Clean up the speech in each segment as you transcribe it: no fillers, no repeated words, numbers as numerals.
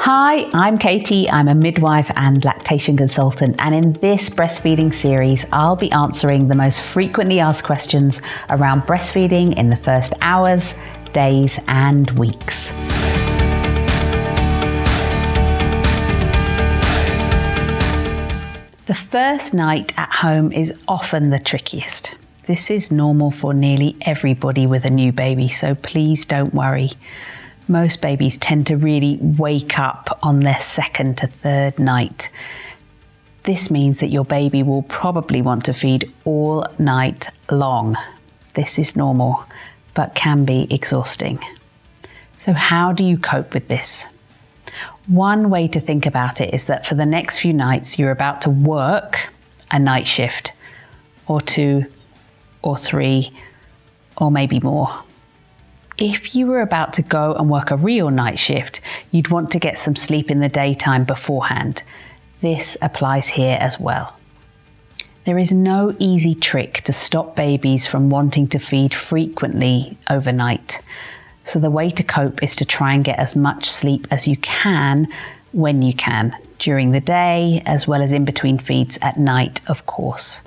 Hi, I'm Katie. I'm a midwife and lactation consultant, and in this breastfeeding series, I'll be answering the most frequently asked questions around breastfeeding in the first hours, days, and weeks. The first night at home is often the trickiest. This is normal for nearly everybody with a new baby, so please don't worry. Most babies tend to really wake up on their second to third night. This means that your baby will probably want to feed all night long. This is normal, but can be exhausting. So how do you cope with this? One way to think about it is that for the next few nights, you're about to work a night shift, or 2 or 3, or maybe more. If you were about to go and work a real night shift, you'd want to get some sleep in the daytime beforehand. This applies here as well. There is no easy trick to stop babies from wanting to feed frequently overnight. So the way to cope is to try and get as much sleep as you can when you can, during the day, as well as in between feeds at night, of course.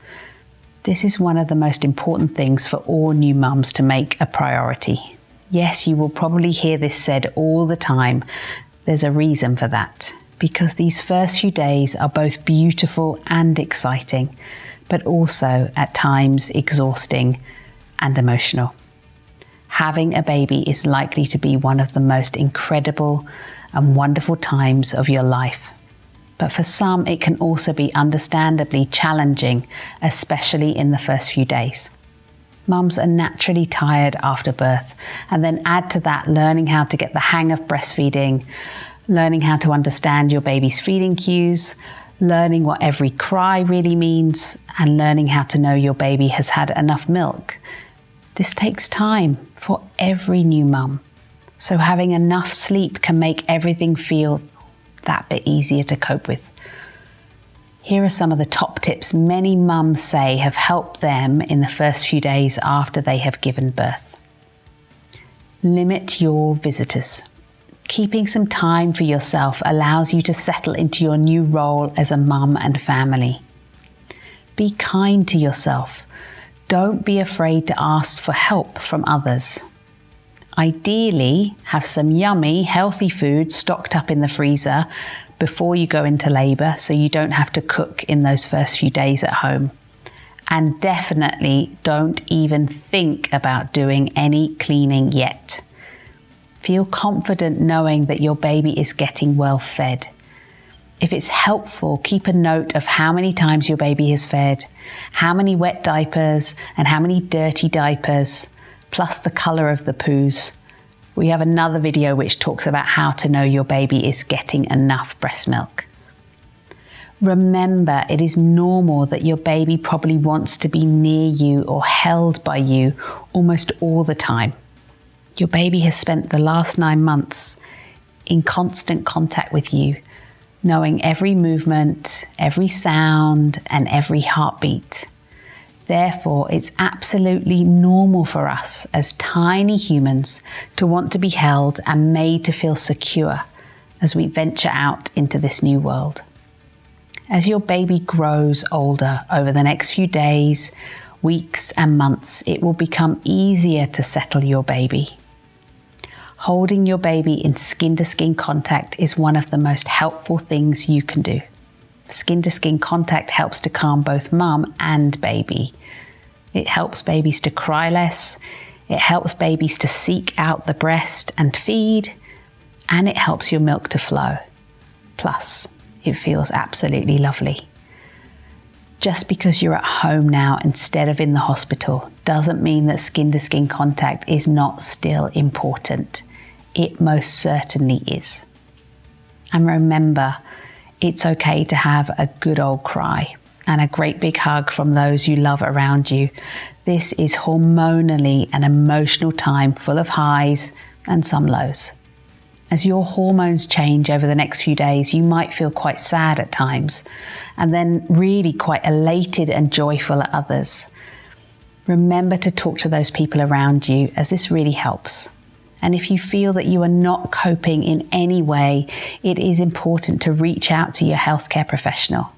This is one of the most important things for all new mums to make a priority. Yes, you will probably hear this said all the time. There's a reason for that, because these first few days are both beautiful and exciting, but also at times exhausting and emotional. Having a baby is likely to be one of the most incredible and wonderful times of your life. But for some, it can also be understandably challenging, especially in the first few days. Mums are naturally tired after birth, and then add to that learning how to get the hang of breastfeeding, learning how to understand your baby's feeding cues, learning what every cry really means, and learning how to know your baby has had enough milk. This takes time for every new mum. So having enough sleep can make everything feel that bit easier to cope with. Here are some of the top tips many mums say have helped them in the first few days after they have given birth. Limit your visitors. Keeping some time for yourself allows you to settle into your new role as a mum and family. Be kind to yourself. Don't be afraid to ask for help from others. Ideally, have some yummy, healthy food stocked up in the freezer before you go into labour, so you don't have to cook in those first few days at home. And definitely don't even think about doing any cleaning yet. Feel confident knowing that your baby is getting well fed. If it's helpful, keep a note of how many times your baby has fed, how many wet diapers and how many dirty diapers, plus the colour of the poos. We have another video which talks about how to know your baby is getting enough breast milk. Remember, it is normal that your baby probably wants to be near you or held by you almost all the time. Your baby has spent the last 9 months in constant contact with you, knowing every movement, every sound, and every heartbeat. Therefore, it's absolutely normal for us as tiny humans to want to be held and made to feel secure as we venture out into this new world. As your baby grows older over the next few days, weeks, and months, it will become easier to settle your baby. Holding your baby in skin-to-skin contact is one of the most helpful things you can do. Skin-to-skin contact helps to calm both mum and baby. It helps babies to cry less, it helps babies to seek out the breast and feed, and it helps your milk to flow. Plus, it feels absolutely lovely. Just because you're at home now instead of in the hospital doesn't mean that skin-to-skin contact is not still important. It most certainly is. And remember, it's okay to have a good old cry and a great big hug from those you love around you. This is hormonally an emotional time full of highs and some lows. As your hormones change over the next few days, you might feel quite sad at times and then really quite elated and joyful at others. Remember to talk to those people around you, as this really helps. And if you feel that you are not coping in any way, it is important to reach out to your healthcare professional.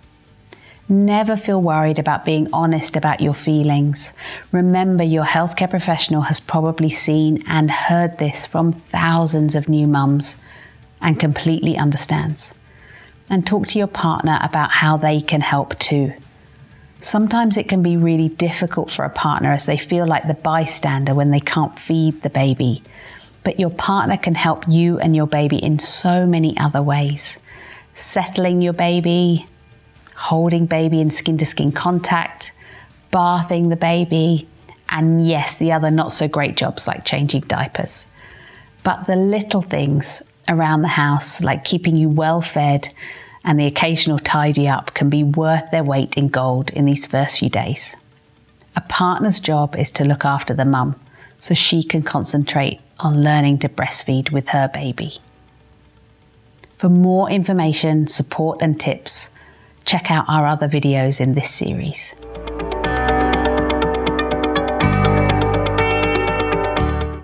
Never feel worried about being honest about your feelings. Remember, your healthcare professional has probably seen and heard this from thousands of new mums and completely understands. And talk to your partner about how they can help too. Sometimes it can be really difficult for a partner as they feel like the bystander when they can't feed the baby. But your partner can help you and your baby in so many other ways. Settling your baby, holding baby in skin-to-skin contact, bathing the baby, and yes, the other not so great jobs like changing diapers. But the little things around the house, like keeping you well fed and the occasional tidy up, can be worth their weight in gold in these first few days. A partner's job is to look after the mum so she can concentrate on learning to breastfeed with her baby. For more information, support and tips, check out our other videos in this series.